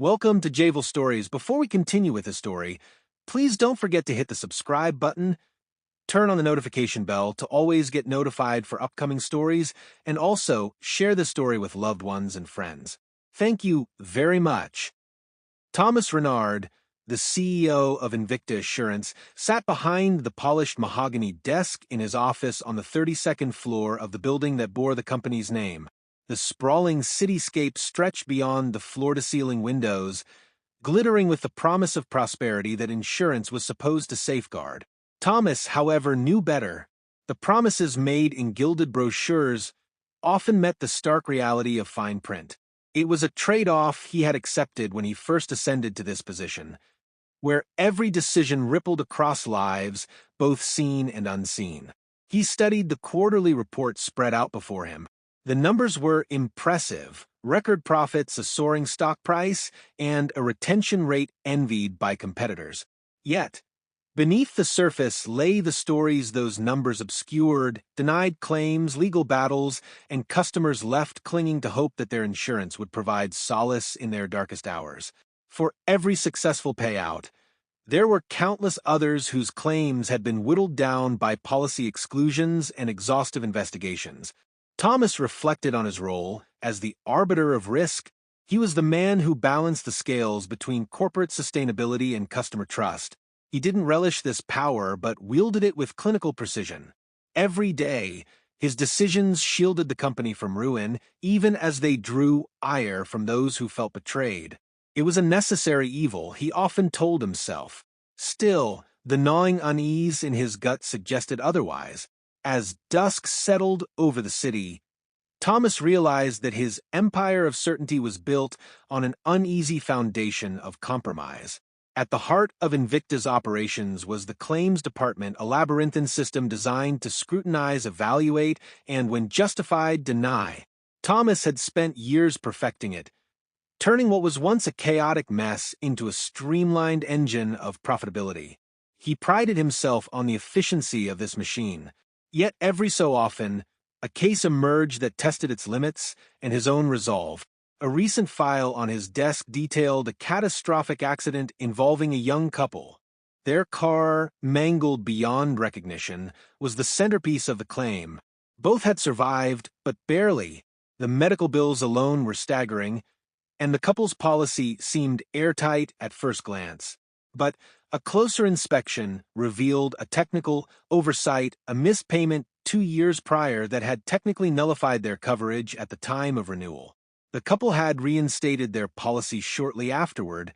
Welcome to Javel Stories. Before we continue with the story, please don't forget to hit the subscribe button, turn on the notification bell to always get notified for upcoming stories, and also share the story with loved ones and friends. Thank you very much. Thomas Renard, the CEO of Invicta Assurance, sat behind the polished mahogany desk in his office on the 32nd floor of the building that bore the company's name. The sprawling cityscape stretched beyond the floor-to-ceiling windows, glittering with the promise of prosperity that insurance was supposed to safeguard. Thomas, however, knew better. The promises made in gilded brochures often met the stark reality of fine print. It was a trade-off he had accepted when he first ascended to this position, where every decision rippled across lives, both seen and unseen. He studied the quarterly reports spread out before him. The numbers were impressive: record profits, a soaring stock price, and a retention rate envied by competitors. Yet, beneath the surface lay the stories those numbers obscured: denied claims, legal battles, and customers left clinging to hope that their insurance would provide solace in their darkest hours. For every successful payout, there were countless others whose claims had been whittled down by policy exclusions and exhaustive investigations. Thomas reflected on his role as the arbiter of risk. He was the man who balanced the scales between corporate sustainability and customer trust. He didn't relish this power, but wielded it with clinical precision. Every day, his decisions shielded the company from ruin, even as they drew ire from those who felt betrayed. It was a necessary evil, he often told himself. Still, the gnawing unease in his gut suggested otherwise. As dusk settled over the city, Thomas realized that his empire of certainty was built on an uneasy foundation of compromise. At the heart of Invicta's operations was the claims department, a labyrinthine system designed to scrutinize, evaluate, and, when justified, deny. Thomas had spent years perfecting it, turning what was once a chaotic mess into a streamlined engine of profitability. He prided himself on the efficiency of this machine. Yet every so often, a case emerged that tested its limits and his own resolve. A recent file on his desk detailed a catastrophic accident involving a young couple. Their car, mangled beyond recognition, was the centerpiece of the claim. Both had survived, but barely. The medical bills alone were staggering, and the couple's policy seemed airtight at first glance. But a closer inspection revealed a technical oversight, a missed payment 2 years prior that had technically nullified their coverage at the time of renewal. The couple had reinstated their policy shortly afterward,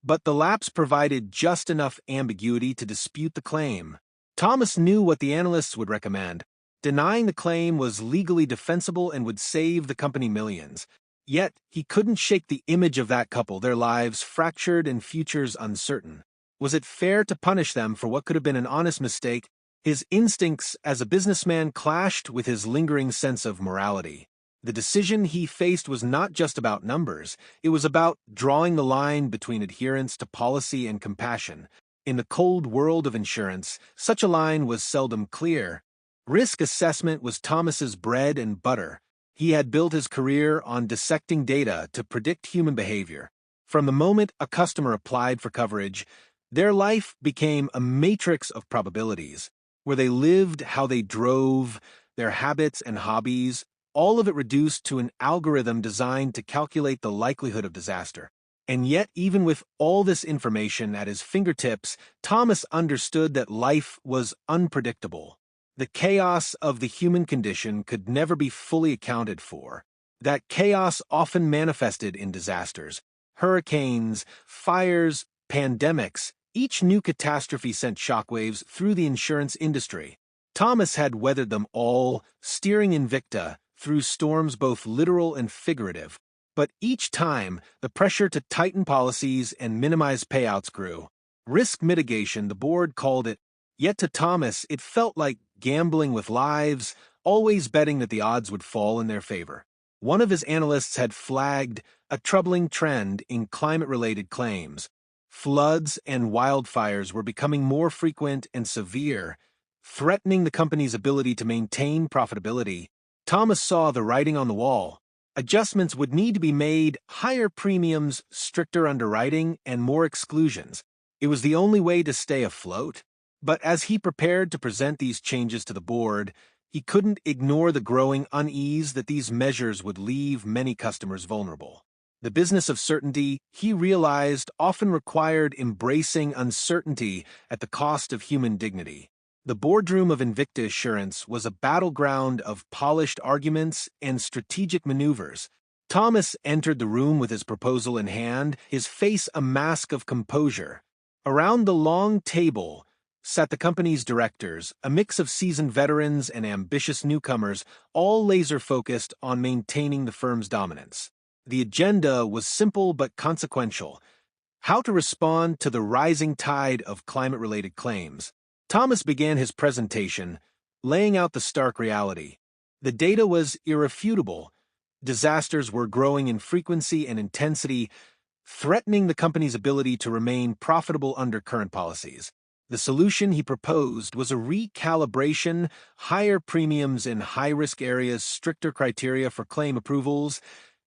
but the lapse provided just enough ambiguity to dispute the claim. Thomas knew what the analysts would recommend. Denying the claim was legally defensible and would save the company millions. Yet, he couldn't shake the image of that couple, their lives fractured and futures uncertain. Was it fair to punish them for what could have been an honest mistake? His instincts as a businessman clashed with his lingering sense of morality. The decision he faced was not just about numbers, it was about drawing the line between adherence to policy and compassion. In the cold world of insurance, such a line was seldom clear. Risk assessment was Thomas's bread and butter. He had built his career on dissecting data to predict human behavior. From the moment a customer applied for coverage, their life became a matrix of probabilities. Where they lived, how they drove, their habits and hobbies, all of it reduced to an algorithm designed to calculate the likelihood of disaster. And yet, even with all this information at his fingertips, Thomas understood that life was unpredictable. The chaos of the human condition could never be fully accounted for. That chaos often manifested in disasters: hurricanes, fires, pandemics. Each new catastrophe sent shockwaves through the insurance industry. Thomas had weathered them all, steering Invicta through storms both literal and figurative. But each time, the pressure to tighten policies and minimize payouts grew. Risk mitigation, the board called it. Yet to Thomas, it felt like gambling with lives, always betting that the odds would fall in their favor. One of his analysts had flagged a troubling trend in climate-related claims. Floods and wildfires were becoming more frequent and severe, threatening the company's ability to maintain profitability. Thomas saw the writing on the wall. Adjustments would need to be made, higher premiums, stricter underwriting, and more exclusions. It was the only way to stay afloat. But as he prepared to present these changes to the board, he couldn't ignore the growing unease that these measures would leave many customers vulnerable. The business of certainty, he realized, often required embracing uncertainty at the cost of human dignity. The boardroom of Invicta Assurance was a battleground of polished arguments and strategic maneuvers. Thomas entered the room with his proposal in hand, his face a mask of composure. Around the long table sat the company's directors, a mix of seasoned veterans and ambitious newcomers, all laser-focused on maintaining the firm's dominance. The agenda was simple but consequential: how to respond to the rising tide of climate-related claims. Thomas began his presentation, laying out the stark reality. The data was irrefutable. Disasters were growing in frequency and intensity, threatening the company's ability to remain profitable under current policies. The solution he proposed was a recalibration: higher premiums in high-risk areas, stricter criteria for claim approvals,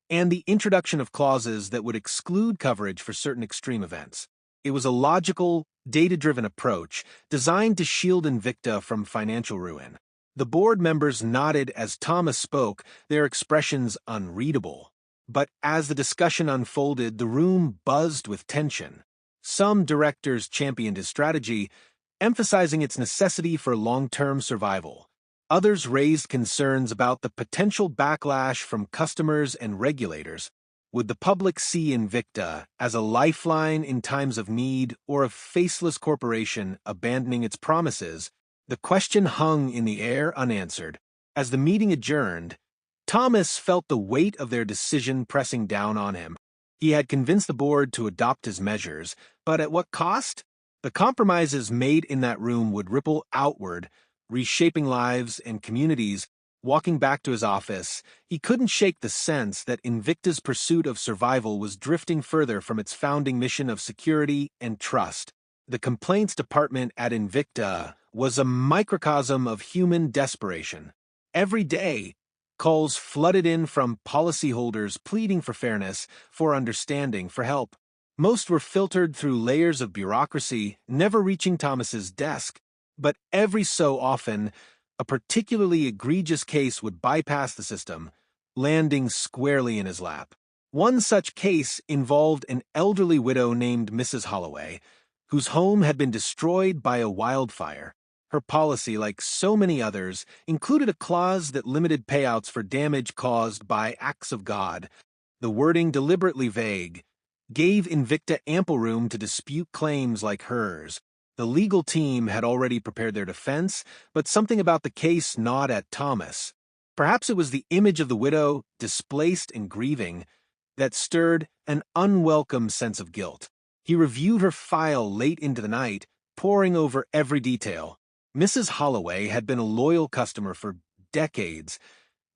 and the introduction of clauses that would exclude coverage for certain extreme events. It was a logical, data-driven approach designed to shield Invicta from financial ruin. The board members nodded as Thomas spoke, their expressions unreadable. But as the discussion unfolded, the room buzzed with tension. Some directors championed his strategy, emphasizing its necessity for long-term survival. Others raised concerns about the potential backlash from customers and regulators. Would the public see Invicta as a lifeline in times of need, or a faceless corporation abandoning its promises? The question hung in the air unanswered. As the meeting adjourned, Thomas felt the weight of their decision pressing down on him. He had convinced the board to adopt his measures, but at what cost? The compromises made in that room would ripple outward, reshaping lives and communities. Walking back to his office, he couldn't shake the sense that Invicta's pursuit of survival was drifting further from its founding mission of security and trust. The complaints department at Invicta was a microcosm of human desperation. Every day, calls flooded in from policyholders pleading for fairness, for understanding, for help. Most were filtered through layers of bureaucracy, never reaching Thomas's desk. But every so often, a particularly egregious case would bypass the system, landing squarely in his lap. One such case involved an elderly widow named Mrs. Holloway, whose home had been destroyed by a wildfire. Her policy, like so many others, included a clause that limited payouts for damage caused by acts of God. The wording, deliberately vague, gave Invicta ample room to dispute claims like hers. The legal team had already prepared their defense, but something about the case gnawed at Thomas. Perhaps it was the image of the widow, displaced and grieving, that stirred an unwelcome sense of guilt. He reviewed her file late into the night, poring over every detail. Mrs. Holloway had been a loyal customer for decades,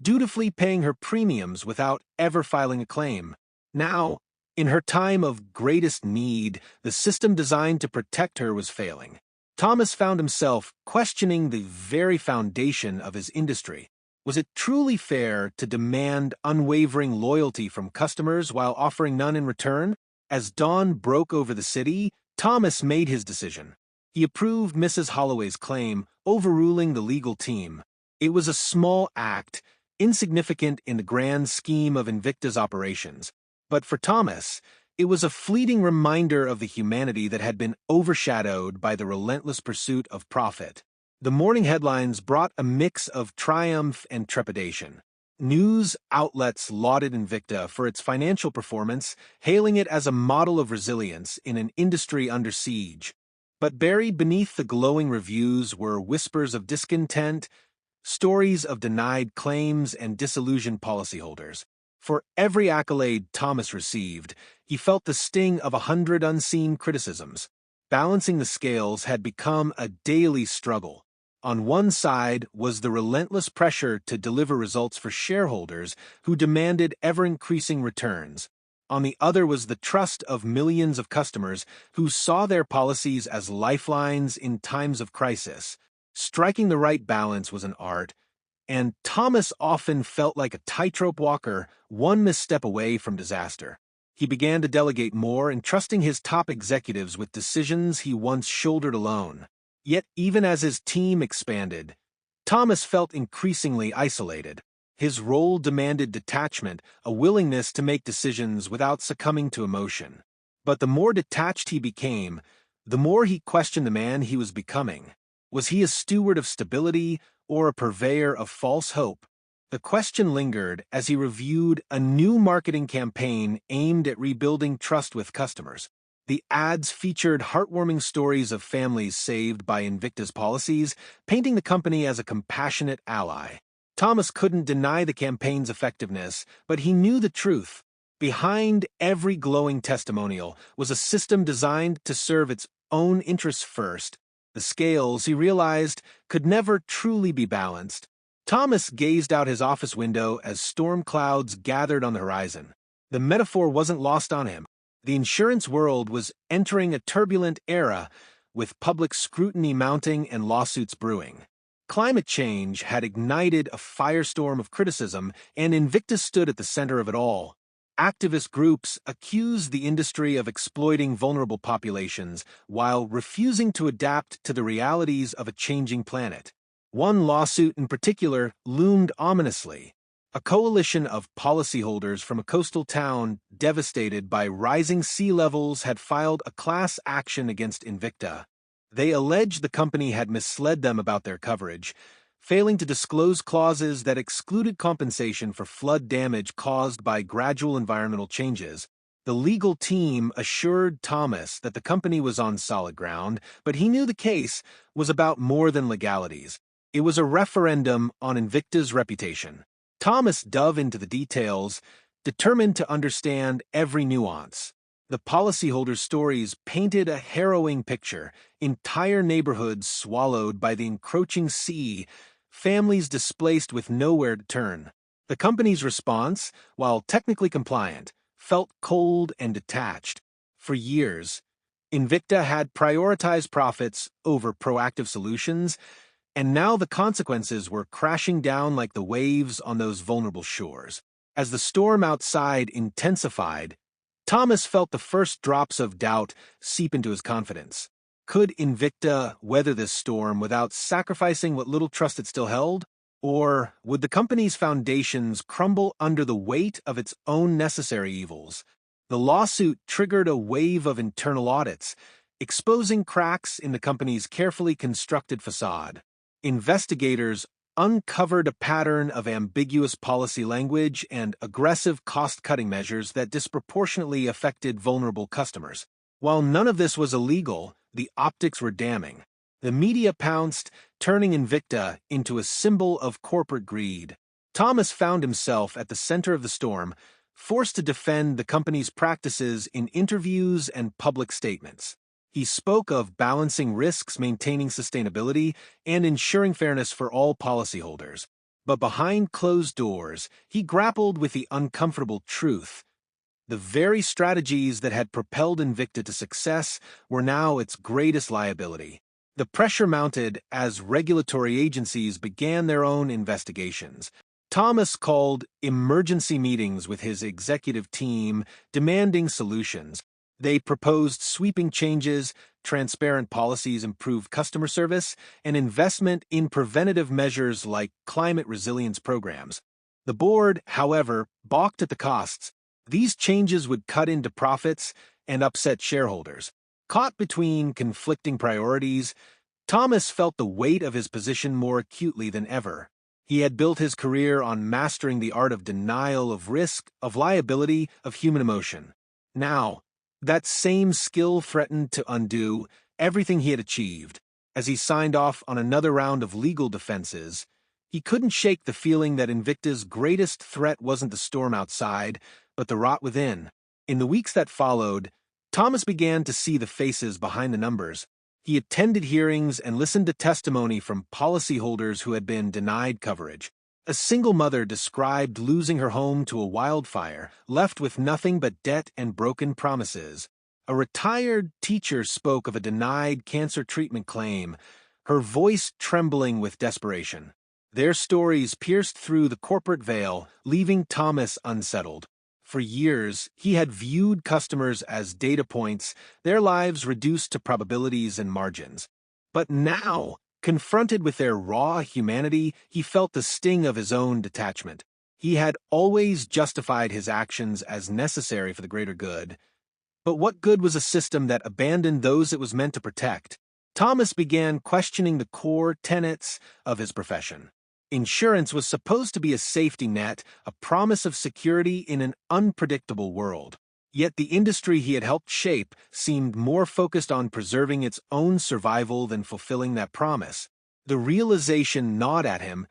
dutifully paying her premiums without ever filing a claim. Now, in her time of greatest need, the system designed to protect her was failing. Thomas found himself questioning the very foundation of his industry. Was it truly fair to demand unwavering loyalty from customers while offering none in return? As dawn broke over the city, Thomas made his decision. He approved Mrs. Holloway's claim, overruling the legal team. It was a small act, insignificant in the grand scheme of Invicta's operations. But for Thomas, it was a fleeting reminder of the humanity that had been overshadowed by the relentless pursuit of profit. The morning headlines brought a mix of triumph and trepidation. News outlets lauded Invicta for its financial performance, hailing it as a model of resilience in an industry under siege. But buried beneath the glowing reviews were whispers of discontent, stories of denied claims, and disillusioned policyholders. For every accolade Thomas received, he felt the sting of 100 unseen criticisms. Balancing the scales had become a daily struggle. On one side was the relentless pressure to deliver results for shareholders who demanded ever-increasing returns. On the other was the trust of millions of customers who saw their policies as lifelines in times of crisis. Striking the right balance was an art, and Thomas often felt like a tightrope walker, one misstep away from disaster. He began to delegate more, entrusting his top executives with decisions he once shouldered alone. Yet, even as his team expanded, Thomas felt increasingly isolated. His role demanded detachment, a willingness to make decisions without succumbing to emotion. But the more detached he became, the more he questioned the man he was becoming. Was he a steward of stability or a purveyor of false hope? The question lingered as he reviewed a new marketing campaign aimed at rebuilding trust with customers. The ads featured heartwarming stories of families saved by Invicta's policies, painting the company as a compassionate ally. Thomas couldn't deny the campaign's effectiveness, but he knew the truth. Behind every glowing testimonial was a system designed to serve its own interests first. The scales, he realized, could never truly be balanced. Thomas gazed out his office window as storm clouds gathered on the horizon. The metaphor wasn't lost on him. The insurance world was entering a turbulent era, with public scrutiny mounting and lawsuits brewing. Climate change had ignited a firestorm of criticism, and Invicta stood at the center of it all. Activist groups accused the industry of exploiting vulnerable populations while refusing to adapt to the realities of a changing planet. One lawsuit in particular loomed ominously. A coalition of policyholders from a coastal town devastated by rising sea levels had filed a class action against Invicta. They alleged the company had misled them about their coverage, failing to disclose clauses that excluded compensation for flood damage caused by gradual environmental changes. The legal team assured Thomas that the company was on solid ground, but he knew the case was about more than legalities. It was a referendum on Invicta's reputation. Thomas dove into the details, determined to understand every nuance. The policyholders' stories painted a harrowing picture: entire neighborhoods swallowed by the encroaching sea, families displaced with nowhere to turn. The company's response, while technically compliant, felt cold and detached. For years, Invicta had prioritized profits over proactive solutions, and now the consequences were crashing down like the waves on those vulnerable shores. As the storm outside intensified, Thomas felt the first drops of doubt seep into his confidence. Could Invicta weather this storm without sacrificing what little trust it still held? Or would the company's foundations crumble under the weight of its own necessary evils? The lawsuit triggered a wave of internal audits, exposing cracks in the company's carefully constructed facade. Investigators uncovered a pattern of ambiguous policy language and aggressive cost-cutting measures that disproportionately affected vulnerable customers. While none of this was illegal, the optics were damning. The media pounced, turning Invicta into a symbol of corporate greed. Thomas found himself at the center of the storm, forced to defend the company's practices in interviews and public statements. He spoke of balancing risks, maintaining sustainability, and ensuring fairness for all policyholders. But behind closed doors, he grappled with the uncomfortable truth. The very strategies that had propelled Invicta to success were now its greatest liability. The pressure mounted as regulatory agencies began their own investigations. Thomas called emergency meetings with his executive team, demanding solutions. They proposed sweeping changes, transparent policies, improved customer service, and investment in preventative measures like climate resilience programs. The board, however, balked at the costs. These changes would cut into profits and upset shareholders. Caught between conflicting priorities, Thomas felt the weight of his position more acutely than ever. He had built his career on mastering the art of denial, of risk, of liability, of human emotion. Now, that same skill threatened to undo everything he had achieved. As he signed off on another round of legal defenses, he couldn't shake the feeling that Invicta's greatest threat wasn't the storm outside, but the rot within. In the weeks that followed, Thomas began to see the faces behind the numbers. He attended hearings and listened to testimony from policyholders who had been denied coverage. A single mother described losing her home to a wildfire, left with nothing but debt and broken promises. A retired teacher spoke of a denied cancer treatment claim, her voice trembling with desperation. Their stories pierced through the corporate veil, leaving Thomas unsettled. For years, he had viewed customers as data points, their lives reduced to probabilities and margins. But now, confronted with their raw humanity, he felt the sting of his own detachment. He had always justified his actions as necessary for the greater good. But what good was a system that abandoned those it was meant to protect? Thomas began questioning the core tenets of his profession. Insurance was supposed to be a safety net, a promise of security in an unpredictable world. Yet the industry he had helped shape seemed more focused on preserving its own survival than fulfilling that promise. The realization gnawed at him,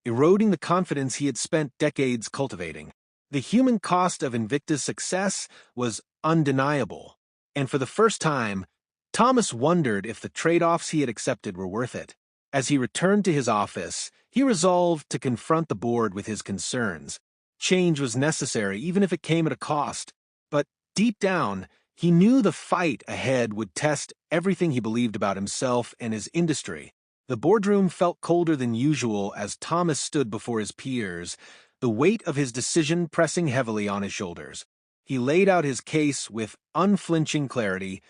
eroding the confidence he had spent decades cultivating. The human cost of Invicta's success was undeniable, and for the first time, Thomas wondered if the trade-offs he had accepted were worth it. As he returned to his office, he resolved to confront the board with his concerns. Change was necessary, even if it came at a cost. But deep down, he knew the fight ahead would test everything he believed about himself and his industry. The boardroom felt colder than usual as Thomas stood before his peers, the weight of his decision pressing heavily on his shoulders. He laid out his case with unflinching clarity.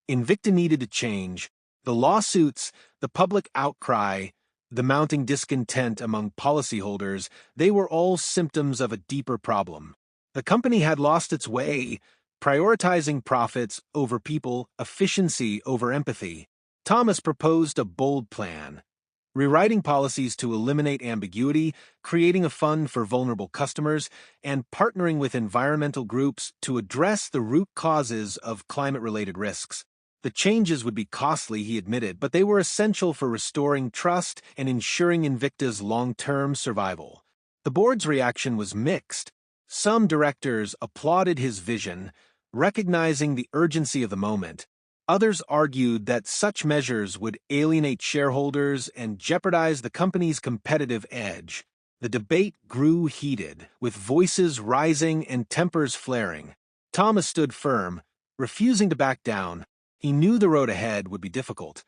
Invicta needed to change. The lawsuits, the public outcry, the mounting discontent among policyholders, they were all symptoms of a deeper problem. The company had lost its way, prioritizing profits over people, efficiency over empathy. Thomas proposed a bold plan: rewriting policies to eliminate ambiguity, creating a fund for vulnerable customers, and partnering with environmental groups to address the root causes of climate-related risks. The changes would be costly, he admitted, but they were essential for restoring trust and ensuring Invicta's long-term survival. The board's reaction was mixed. Some directors applauded his vision, recognizing the urgency of the moment. Others argued that such measures would alienate shareholders and jeopardize the company's competitive edge. The debate grew heated, with voices rising and tempers flaring. Thomas stood firm, refusing to back down. He knew the road ahead would be difficult,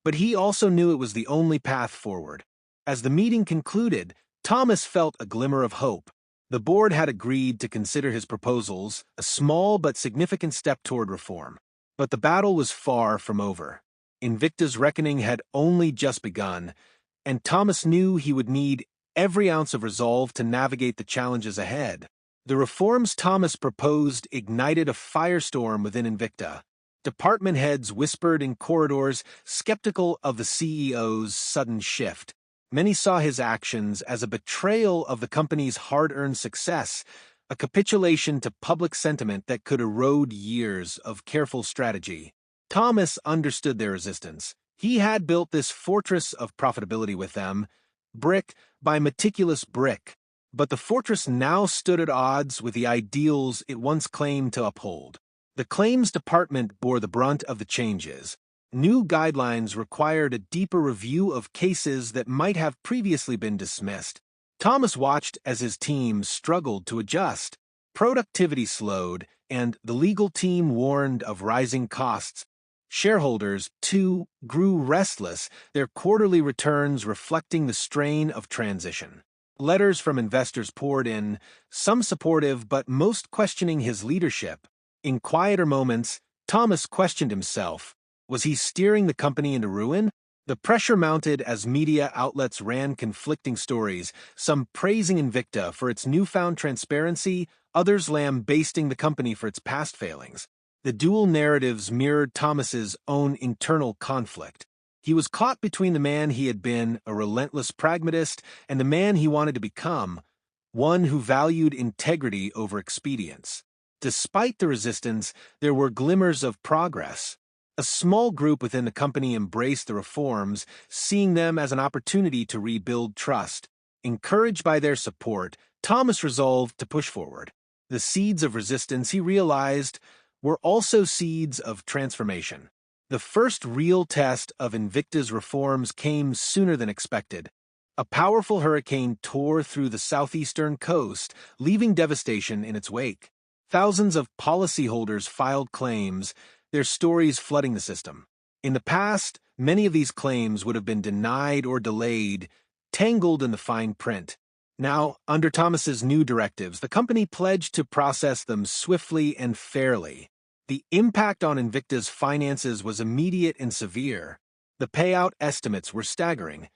but he also knew it was the only path forward. As the meeting concluded, Thomas felt a glimmer of hope. The board had agreed to consider his proposals, a small but significant step toward reform. But the battle was far from over. Invicta's reckoning had only just begun, and Thomas knew he would need every ounce of resolve to navigate the challenges ahead. The reforms Thomas proposed ignited a firestorm within Invicta. Department heads whispered in corridors, skeptical of the CEO's sudden shift. Many saw his actions as a betrayal of the company's hard-earned success, a capitulation to public sentiment that could erode years of careful strategy. Thomas understood their resistance. He had built this fortress of profitability with them, brick by meticulous brick. But the fortress now stood at odds with the ideals it once claimed to uphold. The claims department bore the brunt of the changes. New guidelines required a deeper review of cases that might have previously been dismissed. Thomas watched as his team struggled to adjust. Productivity slowed, and the legal team warned of rising costs. Shareholders, too, grew restless, their quarterly returns reflecting the strain of transition. Letters from investors poured in, some supportive but most questioning his leadership. In quieter moments, Thomas questioned himself. Was he steering the company into ruin? The pressure mounted as media outlets ran conflicting stories, some praising Invicta for its newfound transparency, others lambasting the company for its past failings. The dual narratives mirrored Thomas's own internal conflict. He was caught between the man he had been, a relentless pragmatist, and the man he wanted to become, one who valued integrity over expedience. Despite the resistance, there were glimmers of progress. A small group within the company embraced the reforms, seeing them as an opportunity to rebuild trust. Encouraged by their support, Thomas resolved to push forward. The seeds of resistance, he realized, were also seeds of transformation. The first real test of Invicta's reforms came sooner than expected. A powerful hurricane tore through the southeastern coast, leaving devastation in its wake. Thousands of policyholders filed claims, their stories flooding the system. In the past, many of these claims would have been denied or delayed, tangled in the fine print. Now, under Thomas's new directives, the company pledged to process them swiftly and fairly. The impact on Invicta's finances was immediate and severe. The payout estimates were staggering,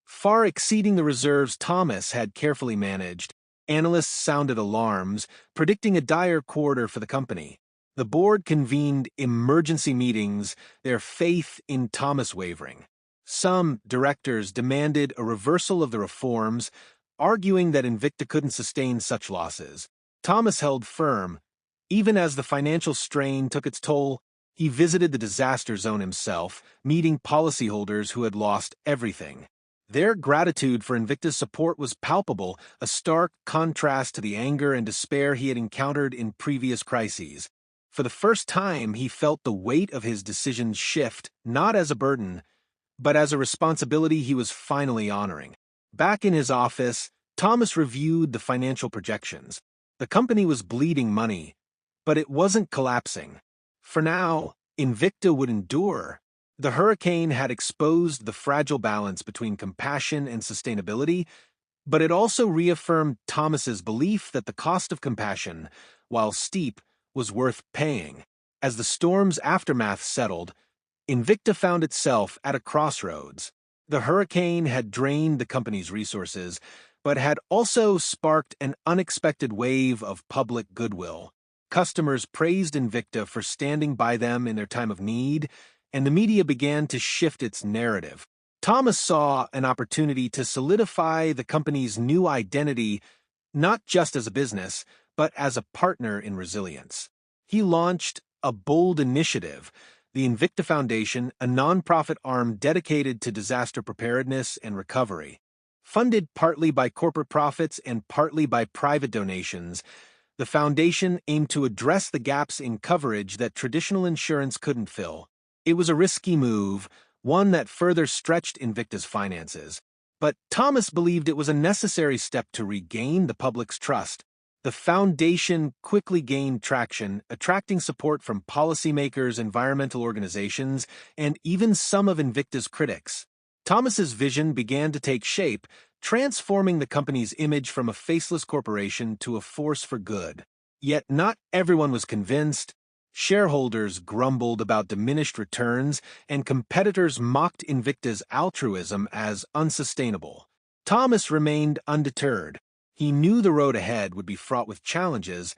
far exceeding the reserves Thomas had carefully managed. Analysts sounded alarms, predicting a dire quarter for the company. The board convened emergency meetings, their faith in Thomas wavering. Some directors demanded a reversal of the reforms, arguing that Invicta couldn't sustain such losses. Thomas held firm. Even as the financial strain took its toll, he visited the disaster zone himself, meeting policyholders who had lost everything. Their gratitude for Invicta's support was palpable, a stark contrast to the anger and despair he had encountered in previous crises. For the first time, he felt the weight of his decisions shift, not as a burden, but as a responsibility he was finally honoring. Back in his office, Thomas reviewed the financial projections. The company was bleeding money, but it wasn't collapsing. For now, Invicta would endure. The hurricane had exposed the fragile balance between compassion and sustainability, but it also reaffirmed Thomas's belief that the cost of compassion, while steep, was worth paying. As the storm's aftermath settled, Invicta found itself at a crossroads. The hurricane had drained the company's resources, but had also sparked an unexpected wave of public goodwill. Customers praised Invicta for standing by them in their time of need, and the media began to shift its narrative. Thomas saw an opportunity to solidify the company's new identity, not just as a business, but as a partner in resilience. He launched a bold initiative, the Invicta Foundation, a nonprofit arm dedicated to disaster preparedness and recovery. Funded partly by corporate profits and partly by private donations, the foundation aimed to address the gaps in coverage that traditional insurance couldn't fill. It was a risky move, one that further stretched Invicta's finances. But Thomas believed it was a necessary step to regain the public's trust. The foundation quickly gained traction, attracting support from policymakers, environmental organizations, and even some of Invicta's critics. Thomas's vision began to take shape, transforming the company's image from a faceless corporation to a force for good. Yet not everyone was convinced. Shareholders grumbled about diminished returns, and competitors mocked Invicta's altruism as unsustainable. Thomas remained undeterred. He knew the road ahead would be fraught with challenges,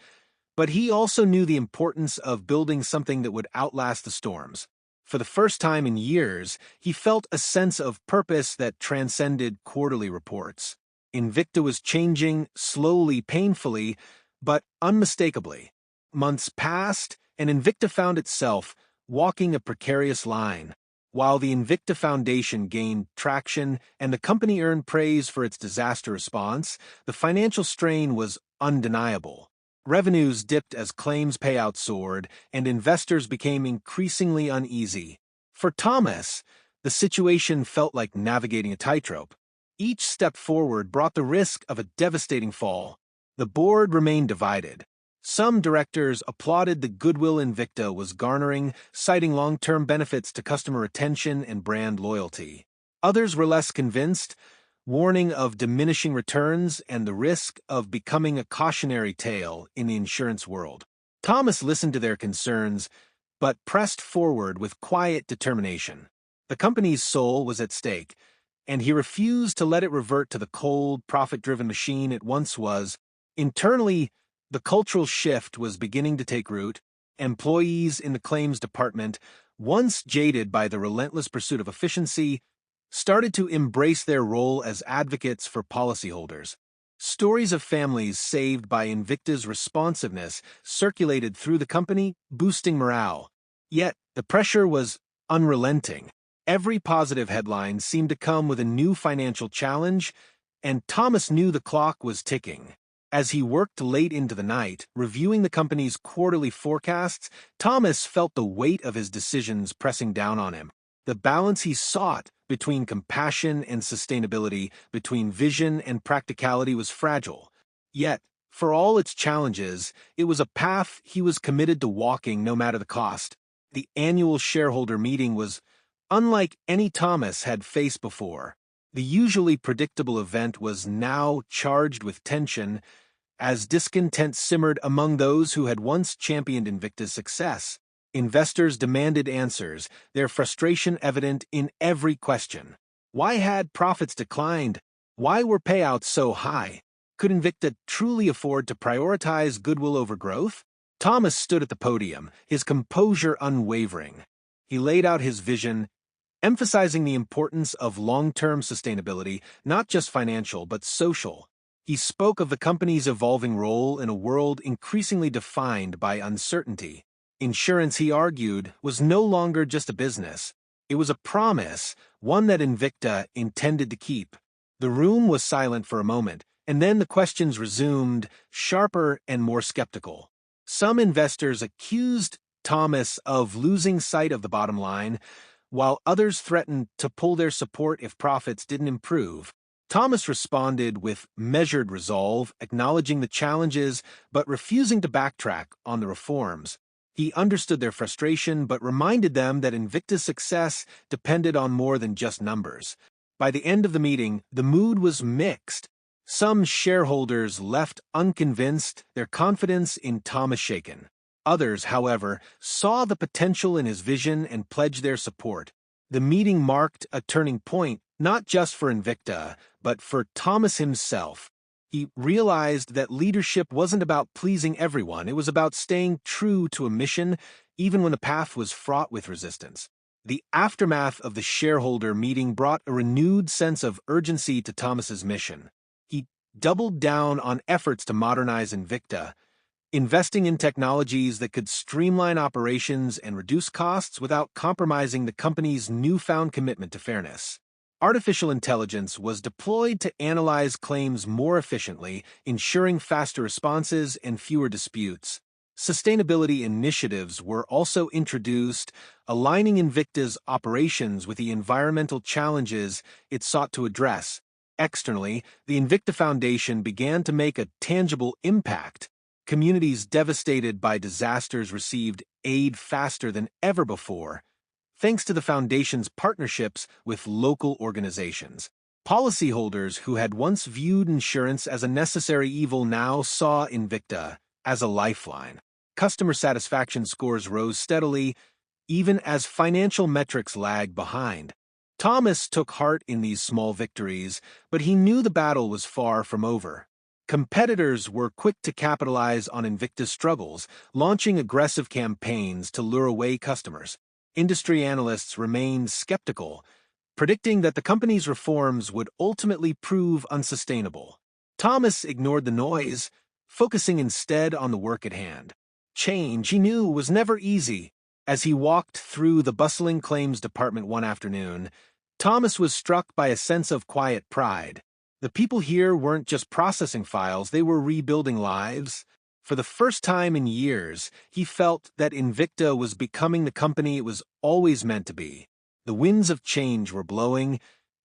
but he also knew the importance of building something that would outlast the storms. For the first time in years, he felt a sense of purpose that transcended quarterly reports. Invicta was changing, slowly, painfully, but unmistakably. Months passed, and Invicta found itself walking a precarious line. While the Invicta Foundation gained traction and the company earned praise for its disaster response, the financial strain was undeniable. Revenues dipped as claims payouts soared, and investors became increasingly uneasy. For Thomas, the situation felt like navigating a tightrope. Each step forward brought the risk of a devastating fall. The board remained divided. Some directors applauded the goodwill Invicta was garnering, citing long-term benefits to customer retention and brand loyalty. Others were less convinced, warning of diminishing returns and the risk of becoming a cautionary tale in the insurance world. Thomas listened to their concerns, but pressed forward with quiet determination. The company's soul was at stake, and he refused to let it revert to the cold, profit-driven machine it once was. Internally, the cultural shift was beginning to take root. Employees in the claims department, once jaded by the relentless pursuit of efficiency, started to embrace their role as advocates for policyholders. Stories of families saved by Invicta's responsiveness circulated through the company, boosting morale. Yet, the pressure was unrelenting. Every positive headline seemed to come with a new financial challenge, and Thomas knew the clock was ticking. As he worked late into the night, reviewing the company's quarterly forecasts, Thomas felt the weight of his decisions pressing down on him. The balance he sought between compassion and sustainability, between vision and practicality, was fragile. Yet, for all its challenges, it was a path he was committed to walking no matter the cost. The annual shareholder meeting was unlike any Thomas had faced before. The usually predictable event was now charged with tension as discontent simmered among those who had once championed Invicta's success. Investors demanded answers, their frustration evident in every question. Why had profits declined? Why were payouts so high? Could Invicta truly afford to prioritize goodwill over growth? Thomas stood at the podium, his composure unwavering. He laid out his vision, emphasizing the importance of long-term sustainability, not just financial but social. He spoke of the company's evolving role in a world increasingly defined by uncertainty. Insurance, he argued, was no longer just a business. It was a promise, one that Invicta intended to keep. The room was silent for a moment, and then the questions resumed, sharper and more skeptical. Some investors accused Thomas of losing sight of the bottom line, while others threatened to pull their support if profits didn't improve. Thomas responded with measured resolve, acknowledging the challenges but refusing to backtrack on the reforms. He understood their frustration but reminded them that Invicta's success depended on more than just numbers. By the end of the meeting, the mood was mixed. Some shareholders left unconvinced, their confidence in Thomas shaken. Others, however, saw the potential in his vision and pledged their support. The meeting marked a turning point, not just for Invicta, but for Thomas himself. He realized that leadership wasn't about pleasing everyone, it was about staying true to a mission, even when the path was fraught with resistance. The aftermath of the shareholder meeting brought a renewed sense of urgency to Thomas's mission. He doubled down on efforts to modernize Invicta, investing in technologies that could streamline operations and reduce costs without compromising the company's newfound commitment to fairness. Artificial intelligence was deployed to analyze claims more efficiently, ensuring faster responses and fewer disputes. Sustainability initiatives were also introduced, aligning Invicta's operations with the environmental challenges it sought to address. Externally, the Invicta Foundation began to make a tangible impact. Communities devastated by disasters received aid faster than ever before, thanks to the Foundation's partnerships with local organizations. Policyholders who had once viewed insurance as a necessary evil now saw Invicta as a lifeline. Customer satisfaction scores rose steadily, even as financial metrics lagged behind. Thomas took heart in these small victories, but he knew the battle was far from over. Competitors were quick to capitalize on Invicta's struggles, launching aggressive campaigns to lure away customers. Industry analysts remained skeptical, predicting that the company's reforms would ultimately prove unsustainable. Thomas ignored the noise, focusing instead on the work at hand. Change, he knew, was never easy. As he walked through the bustling claims department one afternoon, Thomas was struck by a sense of quiet pride. The people here weren't just processing files, they were rebuilding lives. For the first time in years, he felt that Invicta was becoming the company it was always meant to be. The winds of change were blowing,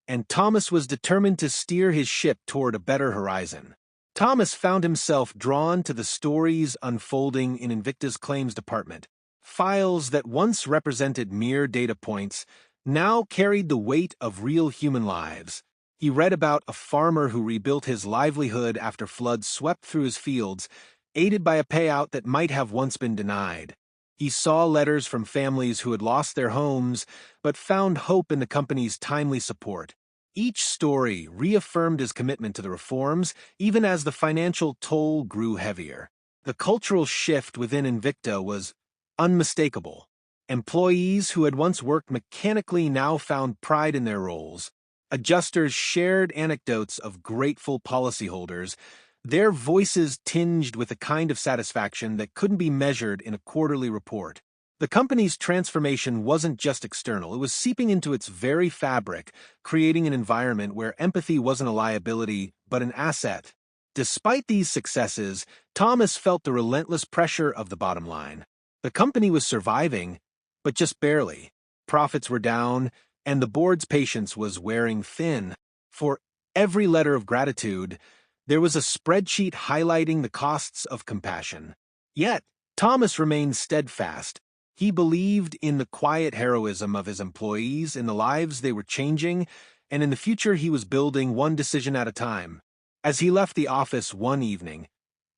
and Thomas was determined to steer his ship toward a better horizon. Thomas found himself drawn to the stories unfolding in Invicta's claims department. Files that once represented mere data points now carried the weight of real human lives. He read about a farmer who rebuilt his livelihood after floods swept through his fields, aided by a payout that might have once been denied. He saw letters from families who had lost their homes but found hope in the company's timely support. Each story reaffirmed his commitment to the reforms, even as the financial toll grew heavier. The cultural shift within Invicta was unmistakable. Employees who had once worked mechanically now found pride in their roles. Adjusters shared anecdotes of grateful policyholders, their voices tinged with a kind of satisfaction that couldn't be measured in a quarterly report. The company's transformation wasn't just external, it was seeping into its very fabric, creating an environment where empathy wasn't a liability, but an asset. Despite these successes, Thomas felt the relentless pressure of the bottom line. The company was surviving, but just barely. Profits were down, and the board's patience was wearing thin. For every letter of gratitude, there was a spreadsheet highlighting the costs of compassion. Yet, Thomas remained steadfast. He believed in the quiet heroism of his employees, in the lives they were changing, and in the future he was building one decision at a time. As he left the office one evening,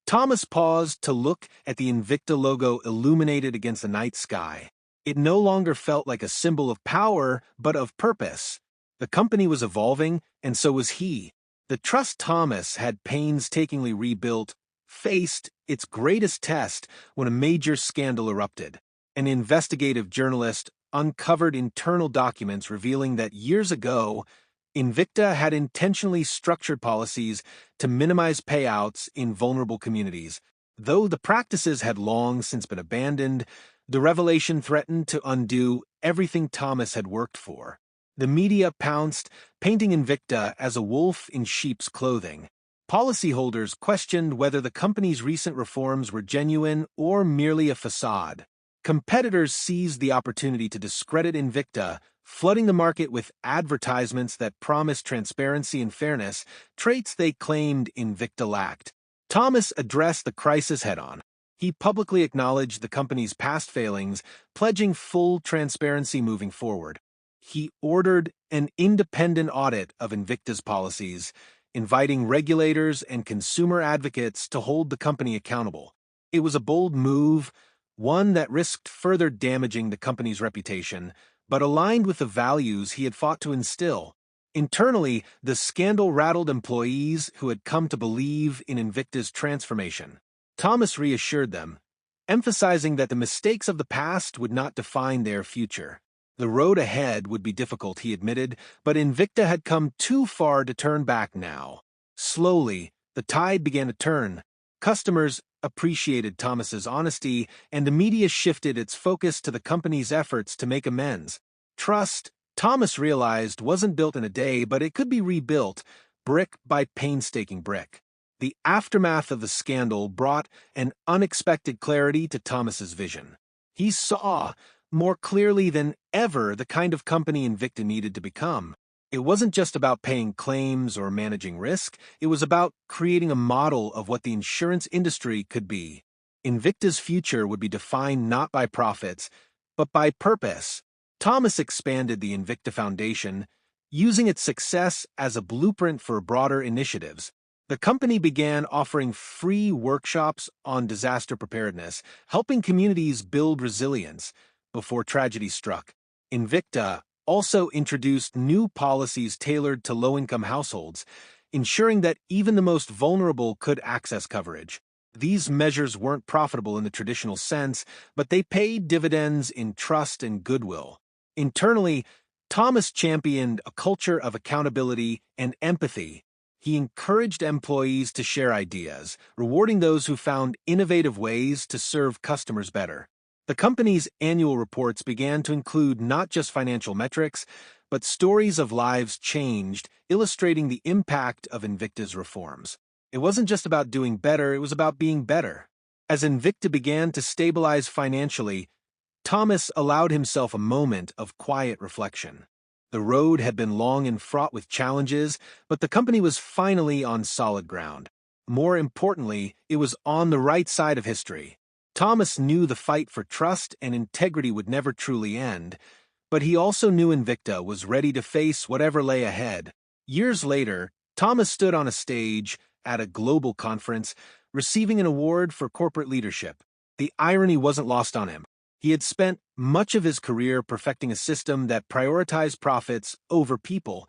Thomas paused to look at the Invicta logo illuminated against the night sky. It no longer felt like a symbol of power, but of purpose. The company was evolving, and so was he. The trust Thomas had painstakingly rebuilt faced its greatest test when a major scandal erupted. An investigative journalist uncovered internal documents revealing that years ago, Invicta had intentionally structured policies to minimize payouts in vulnerable communities. Though the practices had long since been abandoned, the revelation threatened to undo everything Thomas had worked for. The media pounced, painting Invicta as a wolf in sheep's clothing. Policyholders questioned whether the company's recent reforms were genuine or merely a facade. Competitors seized the opportunity to discredit Invicta, flooding the market with advertisements that promised transparency and fairness, traits they claimed Invicta lacked. Thomas addressed the crisis head-on. He publicly acknowledged the company's past failings, pledging full transparency moving forward. He ordered an independent audit of Invicta's policies, inviting regulators and consumer advocates to hold the company accountable. It was a bold move, one that risked further damaging the company's reputation, but aligned with the values he had fought to instill. Internally, the scandal rattled employees who had come to believe in Invicta's transformation. Thomas reassured them, emphasizing that the mistakes of the past would not define their future. The road ahead would be difficult, he admitted, but Invicta had come too far to turn back now. Slowly, the tide began to turn. Customers appreciated Thomas's honesty, and the media shifted its focus to the company's efforts to make amends. Trust, Thomas realized, wasn't built in a day, but it could be rebuilt, brick by painstaking brick. The aftermath of the scandal brought an unexpected clarity to Thomas's vision. He saw, more clearly than ever, the kind of company Invicta needed to become. It wasn't just about paying claims or managing risk, it was about creating a model of what the insurance industry could be. Invicta's future would be defined not by profits, but by purpose. Thomas expanded the Invicta Foundation, using its success as a blueprint for broader initiatives. The company began offering free workshops on disaster preparedness, helping communities build resilience before tragedy struck. Invicta also introduced new policies tailored to low-income households, ensuring that even the most vulnerable could access coverage. These measures weren't profitable in the traditional sense, but they paid dividends in trust and goodwill. Internally, Thomas championed a culture of accountability and empathy. He encouraged employees to share ideas, rewarding those who found innovative ways to serve customers better. The company's annual reports began to include not just financial metrics, but stories of lives changed, illustrating the impact of Invicta's reforms. It wasn't just about doing better, it was about being better. As Invicta began to stabilize financially, Thomas allowed himself a moment of quiet reflection. The road had been long and fraught with challenges, but the company was finally on solid ground. More importantly, it was on the right side of history. Thomas knew the fight for trust and integrity would never truly end, but he also knew Invicta was ready to face whatever lay ahead. Years later, Thomas stood on a stage at a global conference, receiving an award for corporate leadership. The irony wasn't lost on him. He had spent much of his career perfecting a system that prioritized profits over people,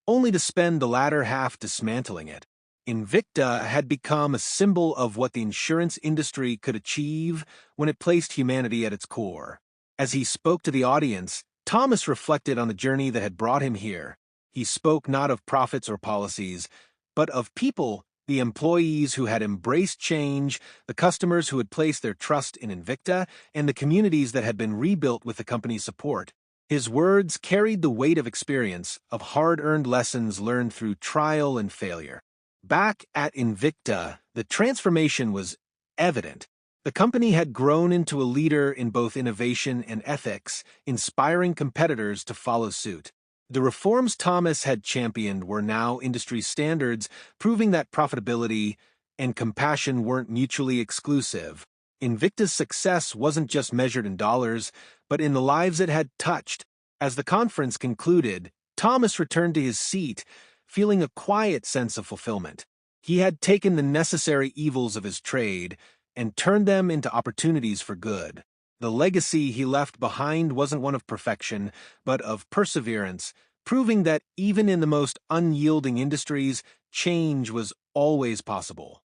only to spend the latter half dismantling it. Invicta had become a symbol of what the insurance industry could achieve when it placed humanity at its core. As he spoke to the audience, Thomas reflected on the journey that had brought him here. He spoke not of profits or policies, but of people, the employees who had embraced change, the customers who had placed their trust in Invicta, and the communities that had been rebuilt with the company's support. His words carried the weight of experience, of hard-earned lessons learned through trial and failure. Back at Invicta, the transformation was evident. The company had grown into a leader in both innovation and ethics, inspiring competitors to follow suit. The reforms Thomas had championed were now industry standards, proving that profitability and compassion weren't mutually exclusive. Invicta's success wasn't just measured in dollars, but in the lives it had touched. As the conference concluded, Thomas returned to his seat, feeling a quiet sense of fulfillment. He had taken the necessary evils of his trade and turned them into opportunities for good. The legacy he left behind wasn't one of perfection, but of perseverance, proving that even in the most unyielding industries, change was always possible.